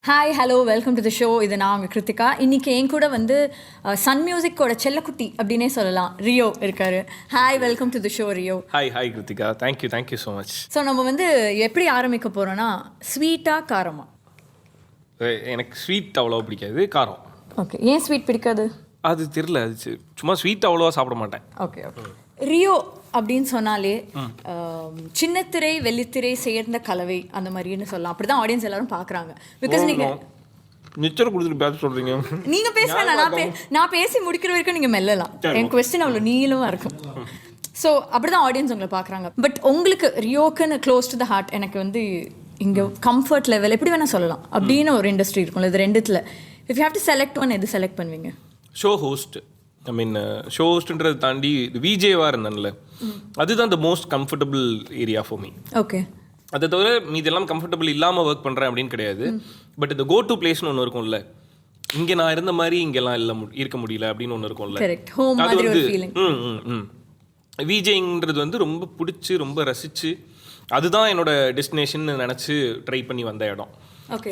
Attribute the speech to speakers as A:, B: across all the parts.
A: Hi hello welcome to the show. இது நான் உங்கள் கிருத்திகா. இன்றைக்கி என் கூட வந்து சன் மியூசிக்கோட செல்லக்குட்டி அப்படின்னே சொல்லலாம், ரியோ இருக்காரு. Hi, welcome to the show Rio.
B: Hi Kiruthika, thank you so much.
A: So நம்ம வந்து எப்படி ஆரம்பிக்க போகிறோன்னா, ஸ்வீட்டாக காரமா?
B: எனக்கு ஸ்வீட் அவ்வளோவா பிடிக்காது, காரம்.
A: ஓகே, ஏன் ஸ்வீட் பிடிக்காது?
B: அது தெரியல, அது சும்மா ஸ்வீட் அவ்வளோவா சாப்பிட மாட்டேன்.
A: ஓகே. ரியோ அப்படின்னு சொன்னாலே சின்னத்திரை வெள்ளித்திரை சேர்ந்த கலவை அந்த மாதிரின்னு சொல்லலாம். அப்படிதான் ஆடியன்ஸ் எல்லாரும் பார்க்குறாங்க. பிகாஸ் நீங்கள்
B: நிச்சயம் கொடுத்துட்டு பேச சொல்கிறீங்க.
A: நீங்கள் பேசுகிறேன், நான் பேசி முடிக்கிற வரைக்கும் நீங்கள் மெல்லலாம். என் கொஸ்டின் அவ்வளோ நீளமாக இருக்கும். ஸோ அப்படி தான் ஆடியன்ஸ் உங்களை பார்க்குறாங்க. பட் உங்களுக்கு ரியோக்குன்னு க்ளோஸ் டு த ஹார்ட், எனக்கு வந்து இங்கே கம்ஃபர்ட் லெவல் எப்படி வேணால் சொல்லலாம் அப்படின்னு ஒரு இண்டஸ்ட்ரி இருக்கும்ல, இது ரெண்டுத்தில் if you have to select one, எது செலக்ட் பண்ணுவீங்க?
B: Show host. I mean show ஹோஸ்ட்ன்றதை தாண்டி விஜேவாக இருந்தேன்ல, அதுதான் the most comfortable area for me.
A: Okay.
B: அதை தவிர மீதெல்லாம் கம்ஃபர்டபுள் இல்லாமல் ஒர்க் பண்ணுறேன் அப்படின்னு கிடையாது. பட் இந்த கோ டு பிளேஸ்னு ஒன்று இருக்கும்ல, இங்கே நான் இருந்த மாதிரி இங்கெல்லாம் இல்லை இருக்க முடியல அப்படின்னு ஒன்று இருக்கும்ல, அது வந்து விஜேங்கிறது வந்து ரொம்ப பிடிச்சி ரொம்ப ரசித்து அதுதான் என்னோட டெஸ்டினேஷன் நினச்சி ட்ரை பண்ணி வந்த இடம்.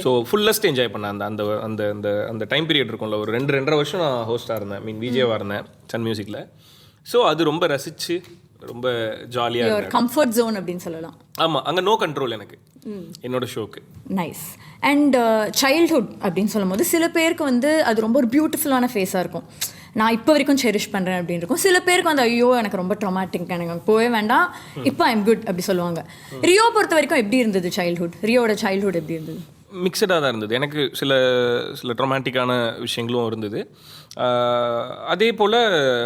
B: ஸோ ஃபுல்லஸ்ட் என்ஜாய் பண்ணேன் அந்த அந்த அந்த அந்த அந்த டைம் பீரியட் இருக்கும்ல. ஒரு 2.5 வருஷம் நான் ஹோஸ்ட்டாக இருந்தேன், மீன் விஜேவாக இருந்தேன் சன் மியூசிக்கில். ஸோ அது ரொம்ப ரசித்து ரொம்ப ஜாலியாக
A: கம்ஃபர்ட் ஜோன் அப்படின்னு சொல்லலாம்.
B: ஆமாம், அங்கே நோ கண்ட்ரோல் எனக்கு என்னோட ஷோக்கு.
A: நைஸ். அண்ட் சைல்ட்ஹுட் அப்படின்னு சொல்லும் போது சில பேருக்கு வந்து அது ரொம்ப ஒரு பியூட்டிஃபுல்லான ஃபேஸாக இருக்கும். நான் இப்போ வரைக்கும் செரிஷ் பண்ணுறேன் அப்படின்னு இருக்கும். சில பேருக்கு வந்து ஐயோ எனக்கு ரொம்ப ட்ராமாட்டிக், எனக்கு போவே வேண்டாம், இப்போ ஐம் குட் அப்படி சொல்லுவாங்க. ரியோ பொறுத்த வரைக்கும் எப்படி இருந்தது சைல்ட்ஹுட்? ரியோட சைல்ட்ஹுட் எப்படி இருந்தது?
B: மிக்சடாக தான் இருந்தது. எனக்கு சில சில ட்ரொமாட்டிக்கான விஷயங்களும் இருந்தது, அதே போல்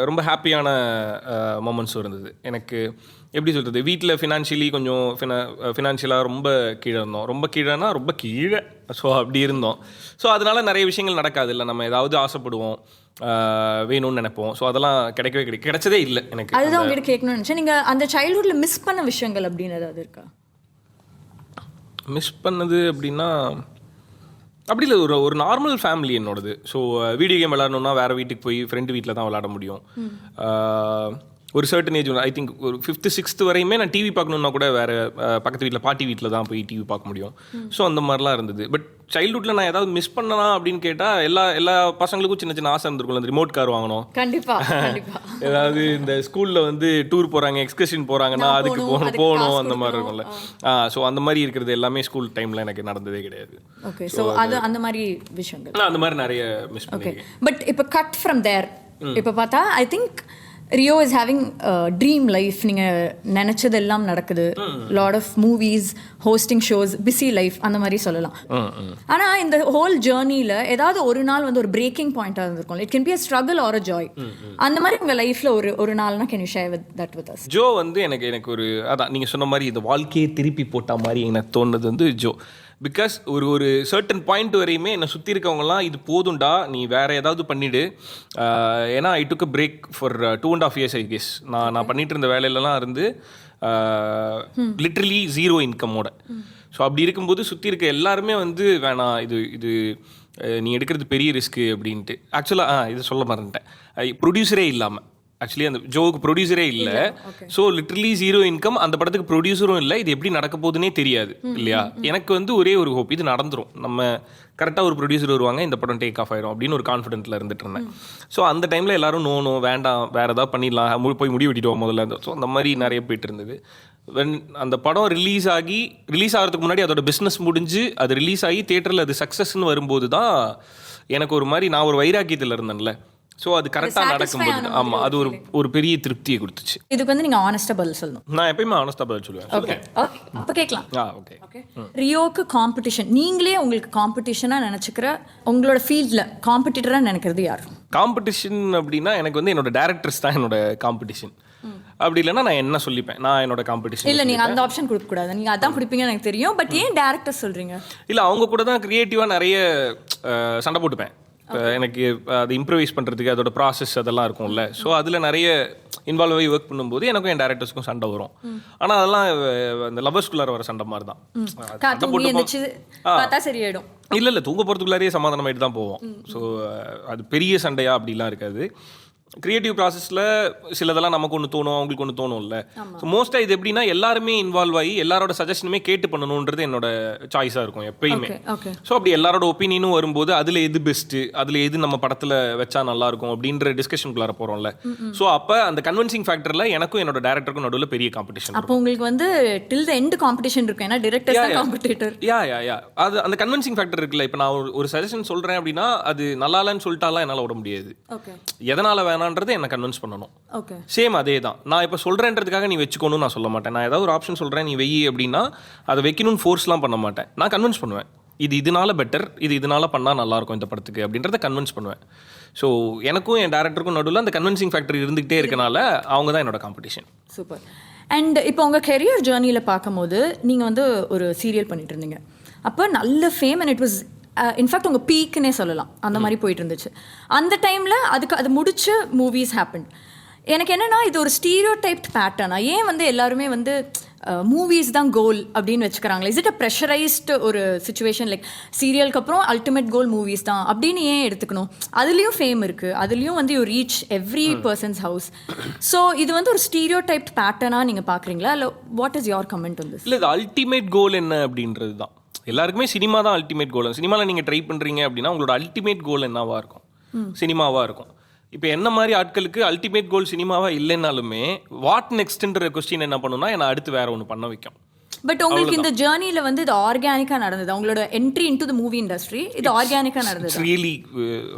B: ரொம்ப ஹாப்பியான மொமெண்ட்ஸும் இருந்தது. எனக்கு எப்படி சொல்கிறது, வீட்டில் ஃபினான்ஷியலி கொஞ்சம் ஃபினான்ஷியலாக ரொம்ப கீழே இருந்தோம், ரொம்ப கீழேனா ரொம்ப கீழே. ஸோ அப்படி இருந்தோம். ஸோ அதனால் நிறைய விஷயங்கள் நடக்காது இல்லை, நம்ம ஏதாவது ஆசைப்படுவோம், வேணும்னு நினைப்போம். ஸோ அதெல்லாம் கிடைச்சதே இல்லை எனக்கு.
A: அதுதான் உங்ககிட்ட கேட்கணும்னு நினச்சேன். நீங்கள் அந்த சைல்ட்ஹுட்டில் மிஸ் பண்ண விஷயங்கள் அப்படின்னு ஏதாவது இருக்கா?
B: மிஸ் பண்ணது அப்படின்னா அப்படி இல்லை, ஒரு நார்மல் ஃபேமிலி என்னோடது. ஸோ வீடியோ கேம் விளாடணுன்னா வேறு வீட்டுக்கு போய் ஃப்ரெண்டு வீட்டில் தான் விளாட முடியும். ஒரு சர்டன் ஏஜ், ஐ திங்க் ஒரு 5th 6th வரையுமே நான் டிவி பார்க்கணுன்னா கூட வேறு பக்கத்து வீட்டில் பாட்டி வீட்டில் தான் போய் டிவி பார்க்க முடியும். ஸோ அந்த மாதிரிலாம் இருந்தது. பட் சைல்ட்ஹுட்டில் நான் ஏதாவது மிஸ் பண்ணனா அப்படின்னு கேட்டால் எல்லா பசங்களுக்கும் சின்ன சின்ன ஆசை இருந்திருக்கும். அந்த ரிமோட் கார் வாங்கணும்,
A: கண்டிப்பாக
B: ஏதாவது இந்த ஸ்கூலில் வந்து டூர் போகிறாங்க, எக்ஸ்கர்ஷன் போகிறாங்கன்னா அதுக்கு போகணும் அந்த மாதிரி இருக்கும்ல. ஸோ அந்த மாதிரி இருக்கிறது எல்லாமே ஸ்கூல் டைமில் எனக்கு நடந்ததே கிடையாது.
A: ஓகே. ஸோ அது அந்த மாதிரி விஷயங்கள்
B: நான் அந்த மாதிரி நிறைய மிஸ்
A: பண்ணேன். பட் இப்போ கட் ஃப்ரம் தேர் இப்போ பார்த்தா I think Rio is having dream life. நீங்கள் நினச்சதெல்லாம் நடக்குது. Lot of movies, hosting shows, busy life அந்த மாதிரி சொல்லலாம். ஆனால் இந்த ஹோல் ஜேர்னியில் ஏதாவது ஒரு நாள் வந்து ஒரு பிரேக்கிங் பாயிண்டாக இருந்திருக்கும். It can be a struggle R a joy. அந்த மாதிரி உங்கள் லைஃப்பில் ஒரு நாள்னா can you share that with us?
B: Joe வந்து எனக்கு ஒரு அதான் நீங்கள் சொன்ன மாதிரி இந்த வாழ்க்கையை திருப்பி போட்ட மாதிரி எனக்கு தோணுது வந்து ஜோ. பிகாஸ் ஒரு சர்டன் பாயிண்ட் வரையுமே என்னை சுற்றி இருக்கவங்கலாம் இது போதும்டா, நீ வேறு ஏதாவது பண்ணிவிடு. ஏன்னா I took a break for 2.5 years I guess. நான் பண்ணிகிட்டு இருந்த வேலையிலலாம் இருந்து லிட்ரலி 0 இன்கமோட. ஸோ அப்படி இருக்கும்போது சுற்றி இருக்க எல்லாருமே வந்து வேணாம், இது நீ எடுக்கிறது பெரிய ரிஸ்க்கு அப்படின்ட்டு. ஆக்சுவலாக இது சொல்ல மறந்துட்டேன், ப்ரொடியூசரே இல்லாமல், ஆக்சுவலி அந்த ஜோவுக்கு ப்ரொடியூசரே இல்லை. ஸோ லிட்ரலி 0 இன்கம், அந்த படத்துக்கு ப்ரொடியூசரும் இல்லை, இது எப்படி நடக்க போகுதுன்னே தெரியாது இல்லையா. எனக்கு வந்து ஒரே ஒரு ஹோப், இது நடந்துரும், நம்ம கரெக்டாக ஒரு ப்ரொடியூசர் வருவாங்க, இந்த படம் டேக் ஆஃப் ஆயிரும் அப்படின்னு ஒரு கான்ஃபிடென்ட்டில் இருந்துட்டு இருந்தேன். ஸோ அந்த டைமில் எல்லாரும் நோ வேண்டாம், வேறு ஏதாவது பண்ணிடலாம், போய் முடிவு வெட்டிடுவோம் முதல்ல. ஸோ அந்த மாதிரி நிறைய போயிட்டு இருந்தது. அந்த படம் ரிலீஸ் ஆகிறதுக்கு முன்னாடி அதோட பிஸ்னஸ் முடிஞ்சு அது ரிலீஸ் ஆகி தியேட்டரில் அது சக்ஸஸ்ன்னு வரும்போது தான் எனக்கு ஒரு மாதிரி, நான் ஒரு வைராக்கியத்தில் இருந்தேன்ல, ஸோ அது கரெக்டாக நடக்கும்போது ஆமாம், அது ஒரு பெரிய திருப்தியை கொடுத்துச்சு.
A: இதுக்கு வந்து நீங்கள் ஆனஸ்டாக பதில் சொல்லணும்.
B: நான் எப்பயுமே ஆனஸ்டாக பதில் சொல்லுவேன்.
A: ஓகே, அப்போ கேட்கலாம். ஓகே. ரியோக்கு காம்படிஷன், நீங்களே உங்களுக்கு காம்படிஷனாக நினச்சிக்கிற, உங்களோட ஃபீல்டில் காம்படிட்டராக நினைக்கிறது யார்?
B: காம்படிஷன் அப்படின்னா எனக்கு வந்து என்னோட டேரக்டர்ஸ் தான் என்னோட காம்படிஷன். அப்படி இல்லைன்னா நான் என்ன சொல்லிப்பேன், நான் என்னோட காம்படிஷன்.
A: இல்லை, நீங்கள் அந்த ஆப்ஷன் கொடுக்கக்கூடாது, நீங்கள் அதான் கொடுப்பீங்கன்னு எனக்கு தெரியும். பட் ஏன் டேரக்டர் சொல்கிறீங்க?
B: இல்லை, அவங்க கூட தான் க்ரியேட்டிவாக நிறைய சண்டை போட்டுப்பேன். எனக்கு அது இம்ப்ரவைஸ் பண்ணுறதுக்கு அதோட ப்ராசஸ் அதெல்லாம் இருக்கும்ல. ஸோ அதில் நிறைய இன்வால்வ் ஆகி ஒர்க் பண்ணும்போது எனக்கும் என் டேரக்டர்ஸுக்கும் சண்டை வரும். ஆனால் அதெல்லாம் இந்த லவ்வர்ஸ்குள்ளார வர சண்டை மாதிரி தான்.
A: சரியாயிடும்.
B: இல்லை தூங்க போகிறதுக்குள்ளாரே சமாதானம் ஆகிட்டு தான் போவோம். ஸோ அது பெரிய சண்டையா அப்படிலாம் இருக்காது. கிரியேட்டிவ் ப்ராசஸில் சிலதெல்லாம் நமக்கு ஒன்று தோணும், அவங்களுக்கு ஒன்று தோணும்ல. ஸோ மோஸ்ட்டாக இது எப்படின்னா எல்லாருமே இன்வால்வ் ஆகி எல்லாரோட சஜஷனுமே கேட்டு பண்ணணுன்றது என்னோட சாய்ஸாக இருக்கும் எப்பயுமே. ஸோ அப்படி எல்லாரோட ஒப்பீனியனும் வரும்போது அதில் எது பெஸ்ட்டு, அதில் எது நம்ம படத்தில் வச்சா நல்லாயிருக்கும் அப்படின்ற டிஸ்கஷனுக்குள்ளார போகிறோம்ல. ஸோ அப்போ அந்த கன்வின்சிங் ஃபேக்டரில் எனக்கும் என்னோட டேரக்டருக்கும் நடுவில் பெரிய காம்படிஷன்.
A: அப்போ உங்களுக்கு வந்து டில் த எண்ட் காம்படிஷன் இருக்கும், ஏன்னா டிரெக்டர் தான் காம்படிட்டர்.
B: யா அது அந்த கன்வின்சிங் ஃபேக்டர் இருக்குல்ல. இப்போ நான் ஒரு சஜஷன் சொல்கிறேன் அப்படின்னா அது நல்லா இல்லைன்னு சொல்லிட்டாலாம் என்னால் விட முடியாது. எதனால் வேணான்றதை என்னை கன்வின்ஸ் பண்ணணும். சேம் அதே தான். நான் இப்போ சொல்கிறேன்றதுக்காக நீ வச்சுக்கணும்னு நான் சொல்ல மாட்டேன். நான் ஏதாவது ஒரு ஆப்ஷன் சொல்கிறேன் நீ வெயி அப்படின்னா அதை வைக்கணும்னு ஃபோர்ஸ்லாம் பண்ண மாட்டேன். நான் கன்வின்ஸ் பண்ணுவேன், இது இதனால பெட்டர், இது இதனால பண்ணால் நல்லாயிருக்கும் இந்த படத்துக்கு அப்படின்றத கன்வின்ஸ் பண்ணுவேன். ஸோ எனக்கும் என் டேரக்டருக்கும் நடுவில் அந்த கன்வின்சிங் ஃபேக்டர் இருந்துகிட்டே இருக்கனால அவங்க தான் என்னோட காம்படிஷன்.
A: சூப்பர். அண்ட் இப்போ உங்கள் கெரியர் ஜேர்னியில் பார்க்கும்போது நீங்கள் வந்து ஒரு சீரியல் பண்ணிட்டு இருந்தீங்க. அப்போ நல்ல fame and it was in fact உங்கள் பீக்குன்னே சொல்லலாம், அந்த மாதிரி போயிட்டு இருந்துச்சு. அந்த டைமில் அது முடிச்ச மூவிஸ் ஹேப்பன். எனக்கு என்னென்னா இது ஒரு ஸ்டீரியோ டைப்ட் பேட்டர்னா ஏன் வந்து எல்லாருமே வந்து மூவிஸ் தான் கோல் அப்படின்னு வச்சுக்கிறாங்களே? இஸ் இட் அ ப்ரெஷரைஸ்டு ஒரு சுச்சுவேஷன், லைக் சீரியலுக்கு அப்புறம் அல்டிமேட் கோல் மூவிஸ் தான் அப்படின்னு ஏன் எடுத்துக்கணும்? அதுலேயும் ஃபேம் இருக்குது, அதுலேயும் வந்து you reach every persons house. So இது வந்து ஒரு ஸ்டீரியோ டைப்ட் பேட்டர்னாக நீங்கள் பார்க்குறீங்களா, இல்லை what is your comment on this?
B: இல்லை, இது அல்டிமேட் கோல் என்ன அப்படின்றது தான். எல்லாருக்குமே சினிமா தான் அல்டிமேட் கோல். சினிமாவில் நீங்கள் ட்ரை பண்ணுறீங்க அப்படின்னா உங்களோட அல்டிமேட் கோல் என்னவா இருக்கும்? சினிமாவாக இருக்கும். இப்போ என்ன மாதிரி ஆட்களுக்கு அல்டிமேட் கோல் சினிமாவாக இல்லைன்னாலுமே வாட் நெக்ஸ்ட்ன்ற கொஸ்டின் என்ன பண்ணுன்னா என்னை அடுத்து வேற ஒன்று பண்ண வைக்கும்.
A: பட் உங்களுக்கு இந்த ஜேர்னியில் வந்து இது ஆர்கானிக்காக நடந்தது, உங்களோட entry into the movie industry இது ஆர்கானிக்காக நடந்தது?
B: ரியலி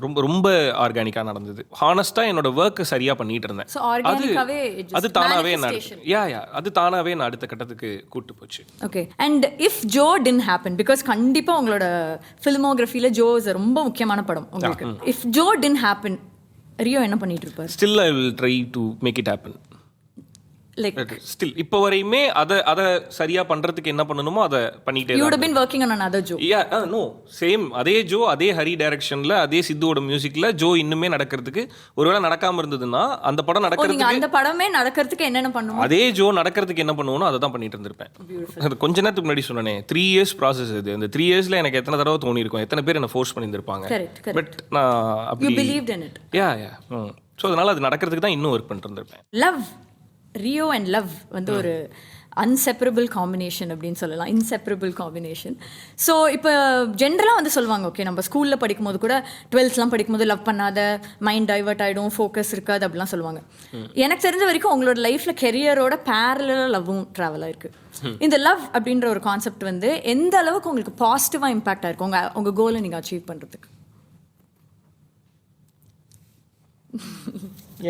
B: ரொம்ப ரொம்ப ஆர்கானிக்காக நடந்தது. ஹானஸ்ட்டாக என்னோட ஒர்க்கை சரியாக பண்ணிட்டு இருந்தேன். அது தானாகவே அது தானாகவே நான் அடுத்த கட்டத்துக்கு கூட்டு போச்சு.
A: Okay. And if Joe didn't happen, because கண்டிப்பாக உங்களோட ஃபிலிமோகிராஃபியில் ஜோ இஸ் ரொம்ப முக்கியமான படம் உங்களுக்கு. If Joe didn't happen, Rio என்ன பண்ணிட்டு இருப்பார்?
B: Still I will try to make it happen.
A: Like
B: still இப்போ வரையுமே அதை சரியா பண்றதுக்கு என்ன பண்ணணுமோ அதை பண்ணிட்டே.
A: You would been working on another Joe?
B: No, same அதே ஜோ, அதே ஹரி டைரக்ஷன்ல, அதே சித்துவோட மியூசிக்ல ஜோ இன்னுமே நடக்கிறதுக்கு, ஒருவேளை நடக்காம இருந்ததுன்னா அந்த படம் நடக்கிறதுக்கு,
A: அந்த படமே நடக்கிறதுக்கு என்னென்ன பண்ணணும்,
B: அதே ஜோ நடக்கிறதுக்கு என்ன பண்ணுவோம் அதை தான் பண்ணிட்டு இருந்திருப்பேன். அது கொஞ்ச நேரத்துக்கு முன்னாடி சொன்னேனே 3 years ப்ராசஸ். இது அந்த 3 yearsல எனக்கு எத்தனை தடவை தோணி இருக்கும், எத்தனை பேர் என்ன ஃபோர்ஸ் பண்ணியிருந்திருப்பாங்க. பட் நான் அப்படி
A: you believed in it.
B: So அதனால அது நடக்கிறதுக்கு தான் இன்னும் ஒர்க் பண்ணிட்டு இருந்திருப்பேன்.
A: லவ், ரியோ அண்ட் லவ் வந்து ஒரு அன்செப்பரபிள் காம்பினேஷன் அப்படின்னு சொல்லலாம், இன்செப்பரபிள் காம்பினேஷன். ஸோ இப்போ ஜென்ரலாக வந்து சொல்லுவாங்க, ஓகே நம்ம ஸ்கூலில் படிக்கும்போது கூட 12th படிக்கும்போது லவ் பண்ணாத, மைண்ட் டைவர்ட் ஆகிடும், ஃபோக்கஸ் இருக்காது அப்படிலாம் சொல்லுவாங்க. எனக்கு தெரிஞ்ச வரைக்கும் உங்களோட லைஃப்பில் கெரியரோட பேரலாக லவ்வும் ட்ராவல் ஆயிருக்கு. இந்த லவ் அப்படின்ற ஒரு கான்செப்ட் வந்து எந்த அளவுக்கு உங்களுக்கு பாசிட்டிவாக இம்பாக்ட் ஆயிருக்கு உங்கள் கோலை நீங்கள் அச்சீவ் பண்ணுறதுக்கு?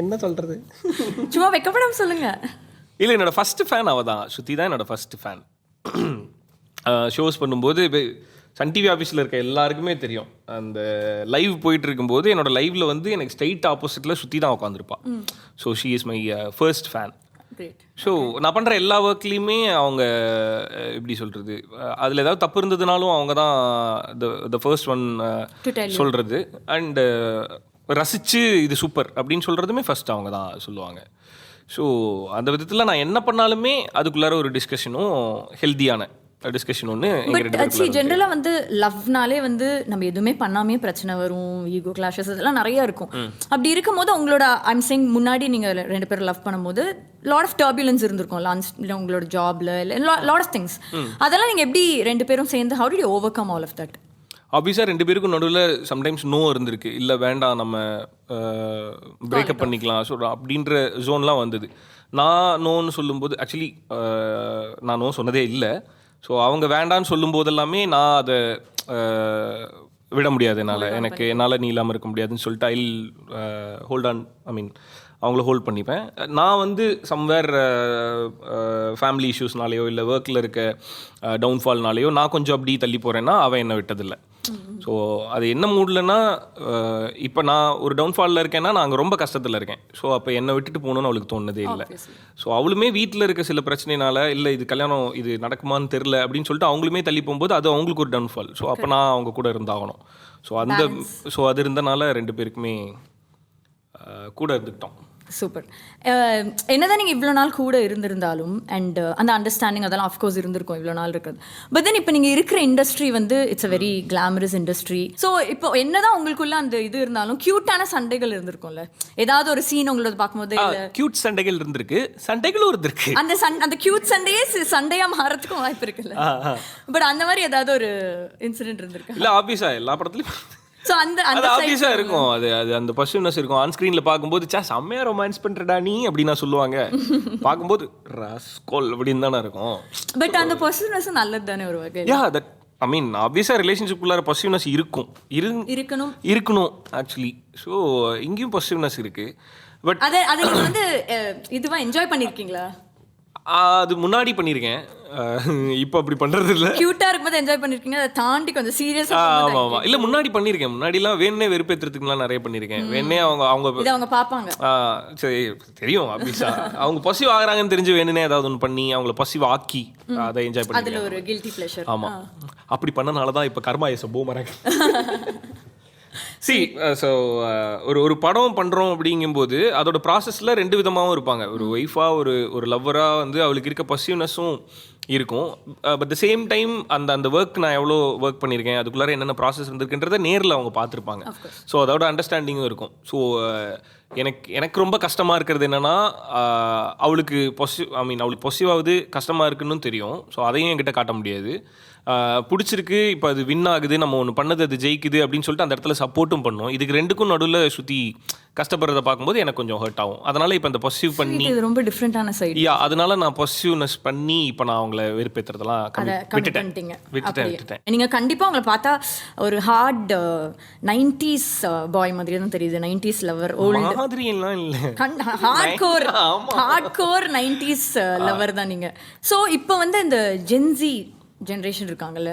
B: என்ன சொல்றது,
A: சும்மா வெக்கப்படாம சொல்லுங்க.
B: இல்லை, என்னோட ஃபர்ஸ்ட் ஃபேன் அவள் தான். ஸ்ருதி தான் என்னோட ஃபர்ஸ்ட் ஃபேன். ஷோஸ் பண்ணும்போது சன் டிவி ஆஃபீஸில் இருக்க எல்லாருக்குமே தெரியும், அந்த லைவ் போயிட்டு இருக்கும்போது என்னோட லைவ்ல வந்து எனக்கு ஸ்ட்ரைட் ஆப்போசிட்டில் ஸ்ருதி தான் உட்காந்துருப்பா. So she is my first fan. So நான் பண்ணுற எல்லா ஒர்க்லேயுமே அவங்க எப்படி சொல்கிறது, அதில் ஏதாவது தப்பு இருந்ததுனாலும் அவங்க தான் த ஃபர்ஸ்ட் ஒன் சொல்கிறது. அண்டு ரசித்து இது சூப்பர் அப்படின்னு சொல்கிறதுமே ஃபர்ஸ்ட் அவங்க தான் சொல்லுவாங்க. ஸோ அந்த விதத்தில் நான் என்ன பண்ணாலுமே அதுக்குள்ளார ஒரு டிஸ்கஷனும், ஹெல்த்தியான டிஸ்கஷன் ஒன்று.
A: பட் ஜென்ரலாக வந்து லவ்னாலே வந்து நம்ம எதுவுமே பண்ணாமே பிரச்சனை வரும், ஈகோ கிளாஷஸ் அதெல்லாம் நிறைய இருக்கும். அப்படி இருக்கும் போது உங்களோட ஐம் சேயிங் முன்னாடி நீங்கள் 2 பேரும் லவ் பண்ணும்போது லாட் ஆஃப் டர்புலன்ஸ் இருந்திருக்கும், இல்லை உங்களோட ஜாப்ல இல்லை லாட் ஆஃப் திங்ஸ். அதெல்லாம் நீங்கள் எப்படி 2 பேரும் சேர்ந்து how did you overcome all of that?
B: ஆப்வியஸாக 2 பேருக்கும் நடுவில் சம்டைம்ஸ் நோ இருந்திருக்கு, இல்லை வேண்டாம் நம்ம பிரேக்கப் பண்ணிக்கலாம் ஸோ அப்படின்ற ஜோன்லாம் வந்தது. நான் நோன்னு சொல்லும்போது ஆக்சுவலி நான் நோ சொன்னதே இல்லை. ஸோ அவங்க வேண்டான்னு சொல்லும் போதெல்லாமே நான் அதை விட முடியாது, என்னால் நீ இல்லாமல் இருக்க முடியாதுன்னு சொல்லிட்டு ஐ ஹோல்ட் ஆன், ஐ மீன் அவங்கள ஹோல்ட் பண்ணிப்பேன். நான் வந்து சம்வேர் ஃபேமிலி இஷ்யூஸ்னாலேயோ இல்லை ஒர்க்கில் இருக்க டவுன்ஃபால்னாலேயோ நான் கொஞ்சம் அப்படி தள்ளி போகிறேன்னா அவன் என்னை விட்டதில்லை. ஸோ அது என்ன மூடலன்னா, இப்போ நான் ஒரு டவுன்ஃபாலில் இருக்கேன்னா நான் அங்கே ரொம்ப கஷ்டத்தில் இருக்கேன். ஸோ அப்போ என்னை விட்டுட்டு போகணுன்னு அவளுக்கு தோணுதே இல்லை. ஸோ அவளுமே வீட்டில் இருக்க சில பிரச்சனைனால இல்லை இது கல்யாணம் இது நடக்குமான்னு தெரில அப்படின்னு சொல்லிட்டு அவங்களுமே தள்ளி போகும்போது அது அவங்களுக்கு ஒரு டவுன்ஃபால். ஸோ அப்போ நான் அவங்க கூட இருந்தாகணும். ஸோ அது இருந்தனால 2 பேருக்குமே கூட இருந்துக்கிட்டோம்.
A: சூப்பர். என்னதான் நீங்கள் இவ்வளோ நாள் கூட இருந்திருந்தாலும் அண்ட் அந்த அண்டர்ஸ்டாண்டிங் அதெல்லாம் ஆஃப்கோர்ஸ் இருந்திருக்கும் இவ்வளோ நாள் இருக்கிறது. பட் தென் இப்போ நீங்கள் இருக்கிற இண்டஸ்ட்ரி வந்து it's a very glamorous industry. So இப்போ என்னதான் உங்களுக்குள்ள அந்த இது இருந்தாலும் க்யூட்டான சண்டைகள் இருந்திருக்கும்ல, ஏதாவது ஒரு சீன் உங்களோட பார்க்கும்போது
B: க்யூட் சண்டைகள் இருந்திருக்கு, சண்டைகளும் இருந்திருக்கு.
A: அந்த க்யூட் சண்டையே சண்டையாக மாறதுக்கும் வாய்ப்பு இருக்குல்ல. பட் அந்த மாதிரி ஏதாவது ஒரு இன்சிடென்ட் இருந்திருக்கு?
B: இல்லை, ஆப்வியஸா எல்லா படத்துலையும்
A: ஸோ அந்த
B: ஆப்வியஸா இருக்கும். அது அந்த பர்சனஸ் இருக்கும். ஆன் ஸ்க்ரீன்ல பார்க்கும்போது செம்மையா ரொமான்ஸ் பண்றடா நீ அப்படின்னா சொல்லுவாங்க, பார்க்கும்போது ராஸ்கோல் அப்படின்னு தானே இருக்கும்.
A: பட் அந்த பர்சனஸ் நல்லது தானே ஒரு வகை.
B: யா தட் ஐ மீன் ஆப்வியஸா ரிலேஷன்ஷிப்புக்குள்ளார பாசிட்டிவ்னஸ் இருக்கணும் ஆக்சுவலி. ஸோ இங்கேயும் பாசிட்டிவ்னஸ் இருக்கு. பட்
A: அதை நீங்கள் வந்து இதுவா என்ஜாய் பண்ணியிருக்கீங்களா?
B: அது முன்னாடி பண்ணியிருக்கேன், இப்போ அப்படி பண்றது இல்லை.
A: கியூட்டா இருக்கும்போது என்ஜாய் பண்ணிருக்கீங்க, அதை தாண்டி கொஞ்சம் சீரியஸா.
B: ஆமா இல்லை, முன்னாடி பண்ணியிருக்கேன். முன்னாடிலாம் வேணே வெறுப்பேற்றுறதுக்குலாம் நிறைய பண்ணியிருக்கேன். வேணே அவங்க
A: பார்ப்பாங்க.
B: சரி தெரியும் ஆப்வியஸா அவங்க பசிவ் ஆகுறாங்கன்னு தெரிஞ்சு வேணுனே ஏதாவது ஒன்று பண்ணி அவங்கள பசிவ் ஆக்கி அதை என்ஜாய் பண்ணி.
A: அதுல ஒரு கில்ட்டி ப்ளஷர்.
B: ஆமா, அப்படி பண்ணனால தான் இப்போ கர்மா எஸ் பூமராங். ஸோ ஒரு படம் பண்ணுறோம் அப்படிங்கும்போது அதோட ப்ராசஸில் ரெண்டு விதமாகவும் இருப்பாங்க. ஒரு ஒய்ஃபாக ஒரு லவ்வராக வந்து அவளுக்கு இருக்க பசிவ்னஸும் இருக்கும். பட் த சேம் டைம் அந்த ஒர்க் நான் எவ்வளோ ஒர்க் பண்ணியிருக்கேன், அதுக்குள்ளார என்னென்ன ப்ராசஸ் இருந்திருக்குன்றதை நேரில் அவங்க பார்த்துருப்பாங்க. ஸோ அதோட அண்டர்ஸ்டாண்டிங்கும் இருக்கும். ஸோ எனக்கு ரொம்ப கஷ்டமாக இருக்கிறது என்னென்னா, அவளுக்கு அவளுக்கு பொசிவாகுது கஷ்டமாக இருக்குன்னு தெரியும். ஸோ அதையும் என்கிட்ட காட்ட முடியாது. பிடிச்சிருக்கு, இப்போ அது வின் ஆகுது, நம்ம ஒன்று பண்ணது அது ஜெயிக்குது அப்படின்னு சொல்லிட்டு அந்த இடத்துல சப்போர்ட்டும் பண்ணும். இதுக்கு ரெண்டுக்கும் நடுவில் சுற்றி கஷ்டப்படுறத பார்க்கும்போது எனக்கு கொஞ்சம் ஹர்ட் ஆகும். அதனால இப்போ அந்த பொசிவ் பண்ணி
A: ரொம்ப டிஃப்ரெண்டான சைடு.
B: அதனால நான் பொசிவ்னஸ் பண்ணி இப்போ நான் அவங்கள வெறுப்பேற்றுறதெல்லாம் விட்டுட்டேன்.
A: நீங்கள் கண்டிப்பாக அவங்கள பார்த்தா ஒரு ஹார்ட் 90s பாய் மாதிரி தான் தெரியுது. 90s லவர் ஓல்டு
B: மாதிரி எல்லாம் இல்லை,
A: ஹார்ட் கோர் 90s லவர் தான் நீங்கள். ஸோ இப்போ வந்து இந்த ஜென்ஸி ஜென்ரேஷன் இருக்காங்கல்ல,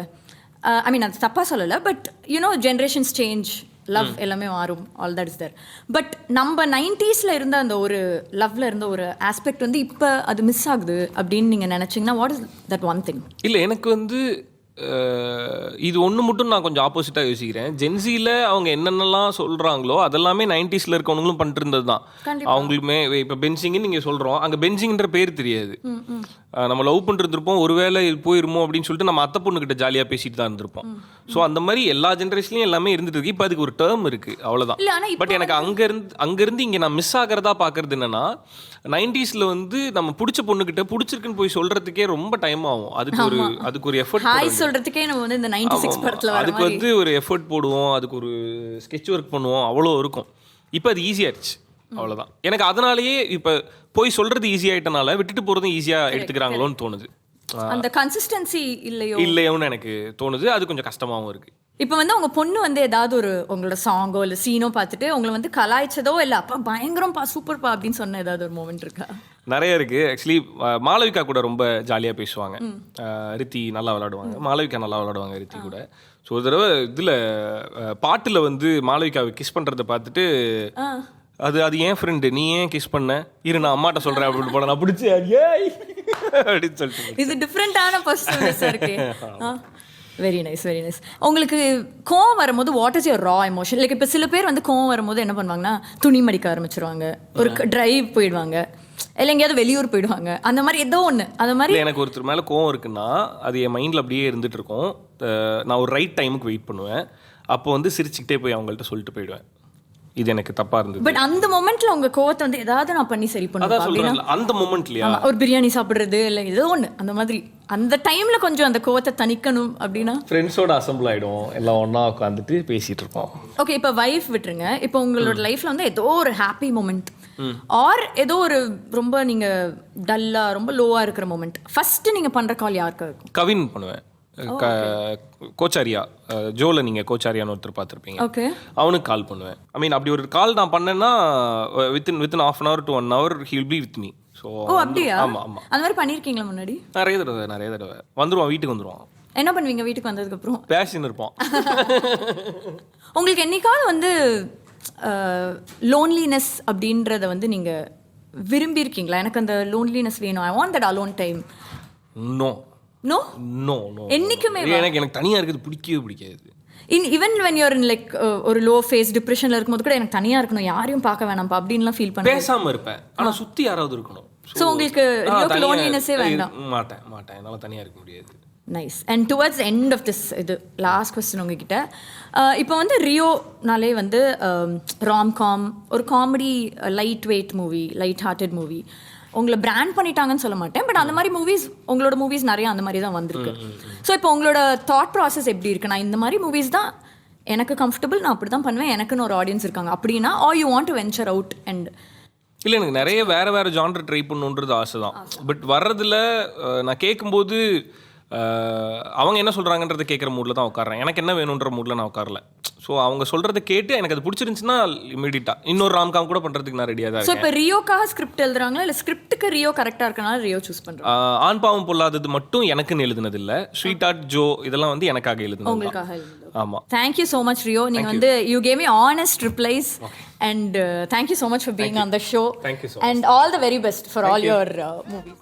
A: ஐ மீன் அது தப்பாக சொல்லலை, but you know generations change, love எல்லாமே மாறும், all that is there. But நம்ம 90ஸ்ல இருந்த அந்த ஒரு லவ்ல இருந்த ஒரு ஆஸ்பெக்ட் வந்து இப்போ அது மிஸ் ஆகுது அப்படின்னு நீங்கள் நினச்சிங்கன்னா what is that one thing?
B: இல்லை, எனக்கு வந்து இது ஒன்று மட்டும் நான் கொஞ்சம் ஆப்போசிட்டாக யோசிக்கிறேன். ஜென்சியில் அவங்க என்னென்னலாம் சொல்கிறாங்களோ அதெல்லாமே 90ஸ்ல இருக்கவங்களும் பண்ணிட்டு இருந்தது தான். அவங்களுக்குமே இப்போ பென்சிங்னு நீங்கள் சொல்கிறோம், அங்கே பென்சிங்ன்ற பேர் தெரியாது. நம்ம லவ் பண்ணிருந்துருப்போம், ஒருவேளை போயிருமோ அப்படின்னு சொல்லிட்டு நம்ம அத்தை பொண்ணுக்கிட்ட ஜாலியாக பேசிட்டு தான் இருந்திருப்போம். ஸோ அந்த மாதிரி எல்லா ஜென்ரேஷன்லையும் எல்லாமே இருந்துட்டு இருக்கு. இப்போ அதுக்கு ஒரு டேர்ம் இருக்குது, அவ்வளோதான். பட் எனக்கு அங்கேருந்து இங்கே நான் மிஸ் ஆகிறதா பார்க்கறது என்னன்னா, 90ஸ்ல வந்து நம்ம பிடிச்ச பொண்ணுக்கிட்ட பிடிச்சிருக்குன்னு போய் சொல்கிறதுக்கே ரொம்ப டைம் ஆகும். அதுக்கு ஒரு எஃபர்ட்
A: சொல்றதுக்கே நம்ம வந்து இந்த 96 படத்துல
B: அதுக்கு வந்து ஒரு எஃபர்ட் போடுவோம், அதுக்கு ஒரு ஸ்கெட்ச் ஒர்க் பண்ணுவோம், அவ்வளோ இருக்கும். இப்போ அது ஈஸியாகிடுச்சு, அவ்வளோதான். எனக்கு அதனாலேயே இப்போ போய் சொல்றது ஈஸி ஆகிட்டனால விட்டுட்டு போகிறதும் ஈஸியாக எடுத்துக்கிறாங்களோன்னு தோணுது.
A: அந்த கன்சிஸ்டன்சி
B: இல்லையோன்னு எனக்கு தோணுது. அது கொஞ்சம் கஷ்டமாகவும் இருக்குது.
A: இப்போ வந்து உங்கள் பொண்ணு வந்து ஏதாவது ஒரு உங்களோட சாங்கோ இல்லை சீனோ பார்த்துட்டு உங்களை வந்து கலாய்ச்சதோ இல்லை அப்பா பயங்கரம்ப்பா சூப்பர்ப்பா அப்படின்னு சொன்ன ஏதாவது ஒரு மூமெண்ட் இருக்கா?
B: நிறைய இருக்குது ஆக்சுவலி. மாளவிகா கூட ரொம்ப ஜாலியாக பேசுவாங்க, ரித்தி நல்லா விளாடுவாங்க, மாளவிகா நல்லா விளாடுவாங்க ரித்தி கூட. ஸோ ஒரு தடவை இதில் பாட்டில் வந்து மாளவிகாவை கிஸ் பண்ணுறதை பார்த்துட்டு அது ஏன் ஃப்ரெண்டு, நீ ஏன் கிஸ் பண்ண, இரு நான் அம்மாட்ட சொல்கிறேன் அப்படின்னு போன நான் பிடிச்சி அப்படின்னு சொல்லிட்டு.
A: இது டிஃப்ரெண்டான பர்சனல்ஸாக இருக்கு. Very nice, very nice. உங்களுக்கு கோவம் வரும்போது what is your raw emotion? Like இப்போ சில பேர் வந்து கோவம் வரும்போது என்ன பண்ணுவாங்கன்னா துணி மடிக்க ஆரம்பிச்சிருவாங்க, ஒரு டிரைவ் போயிடுவாங்க, இல்லை எங்கேயாவது வெளியூர் போயிடுவாங்க, அந்த மாதிரி ஏதோ ஒன்று. அந்த மாதிரி
B: எனக்கு ஒருத்தர் மேலே கோவம் இருக்குன்னா அது என் மைண்டில் அப்படியே இருந்துட்டு இருக்கும். நான் ஒரு ரைட் டைமுக்கு வெயிட் பண்ணுவேன். அப்போ வந்து சிரிச்சுக்கிட்டே போய் அவங்கள்ட்ட சொல்லிட்டு போயிடுவேன், இது எனக்கு தப்பா இருந்தது.
A: பட் அந்த மொமெண்ட்ல உங்க கோவத்தை வந்து ஏதாவது நான் பண்ணி சரி பண்ணுவேன் அப்படினா
B: அந்த மொமெண்ட்லயா
A: ஒரு பிரியாணி சாப்பிடுறது இல்ல ஏதோ ஒன்று அந்த மாதிரி அந்த டைம்ல கொஞ்சம் அந்த கோவத்தை தணிக்கணும் அப்படின்னா
B: ஃப்ரெண்ட்ஸோட அசம்பிள் ஆயிடும், எல்லாம் ஒண்ணா உட்காந்துட்டு பேசிட்டு இருப்போம்.
A: ஓகே, இப்போ வைஃப் விட்டுருங்க. இப்போ உங்களோட லைஃப்ல வந்து ஏதோ ஒரு ஹாப்பி மொமெண்ட் ஆர் ஏதோ ஒரு ரொம்ப நீங்க டல்லா ரொம்ப லோவா இருக்கிற மொமெண்ட் ஃபர்ஸ்ட் நீங்க பண்ற கால் யாருக்கு இருக்கும்?
B: கவின் பண்ணுவேன். கோச்சாரியா ஜோல நீங்கள் கோச்சாரியான்னு ஒருத்தர் பார்த்துருப்பீங்க,
A: ஓகே,
B: அவனுக்கு கால் பண்ணுவேன். ஐ மீன் அப்படி ஒரு கால் நான் பண்ணேன்னா within half an hour to 1 hour he will be with me. So
A: அப்படியா?
B: ஆமாம் ஆமாம்.
A: அந்த மாதிரி பண்ணியிருக்கீங்களா முன்னாடி?
B: நிறைய தடவை வந்துடுவான், வீட்டுக்கு வந்துடுவான்.
A: என்ன பண்ணுவீங்க வீட்டுக்கு வந்ததுக்கப்புறம்?
B: பேஷன் இருப்பான்.
A: உங்களுக்கு என்னைக்காவது வந்து லோன்லினஸ் அப்படின்றத வந்து நீங்கள் விரும்பியிருக்கீங்களா? எனக்கு அந்த லோன்லினஸ் வேணும், I want that alone time.
B: No
A: no
B: no no,
A: என்னைக்குமே
B: எனக்கு தனியாக இருக்கிறது பிடிக்கவே பிடிக்காது.
A: Even when you're in like ஒரு லோ ஃபேஸ் டிப்ரெஷனில் இருக்கும்போது கூட எனக்கு தனியாக இருக்கணும், யாரையும் பார்க்க வேணாம்ப்பா அப்படின்லாம் ஃபீல் பண்ண
B: பேசாமல் இருப்பேன், ஆனால் சுற்றி யாராவது இருக்கணும்.
A: ஸோ உங்களுக்கு லோன்லினஸ்ஸே வேண்டாம்.
B: மாட்டேன் என்னால் தனியாக இருக்க முடியாது.
A: Nice. And towards end of this இது லாஸ்ட் கொஸ்டின் உங்ககிட்ட. இப்போ வந்து ரியோனாலே வந்து ராம்காம், ஒரு comedy, light weight movie, light hearted movie, உங்களை பிராண்ட் பண்ணிட்டாங்கன்னு சொல்ல மாட்டேன், பட் அந்த மாதிரி மூவிஸ், உங்களோட மூவிஸ் நிறைய அந்த மாதிரி தான் வந்திருக்கு. ஸோ இப்போ உங்களோட தாட் ப்ராசஸ் எப்படி இருக்கு? நான் இந்த மாதிரி மூவிஸ் தான் எனக்கு கம்ஃபர்டபுள், நான் அப்படி தான் பண்ணுவேன், எனக்குன்னு ஒரு ஆடியன்ஸ் இருக்காங்க அப்படின்னா, are you want to venture out? And
B: இல்லை, எனக்கு நிறைய வேறு ஜான்ரு ட்ரை பண்ணுன்றது ஆசை தான். பட் வர்றதில் நான் கேட்கும்போது அவங்க என்ன சொல்கிறாங்கன்றதை கேட்குற மூடில் தான் உட்காறேன். எனக்கு என்ன வேணுன்ற மூடில் நான் உட்காரல. ஸோ அவங்க சொல்கிறத கேட்டு எனக்கு அது பிடிச்சிருந்துச்சுன்னா இமீடியட்டாக இன்னொரு ராம்காம் கூட பண்ணுறதுக்கு நான் ரெடியாக தான்
A: இருக்கேன். ஸோ இப்போ ரியோக்காக ஸ்கிரிப்ட் எழுதுறாங்களா, இல்லை ஸ்கிரிப்டுக்கு ரியோ கரெக்டாக இருக்கனால ரியோ சூஸ் பண்ணுறோம்?
B: ஆண் பாவம் பொல்லாதது மட்டும் எனக்குன்னு எழுதுனதில்லை, ஸ்வீட் ஆர்ட் ஜோ இதெல்லாம் வந்து எனக்காக எழுதுனது.
A: உங்களுக்காக எழுதுனது.
B: ஆமாம்.
A: Thank you so much Rio. நீங்கள் வந்து you gave me honest replies and thank you so much for being on the show.
B: Thank you so
A: and all the very best for all your movies.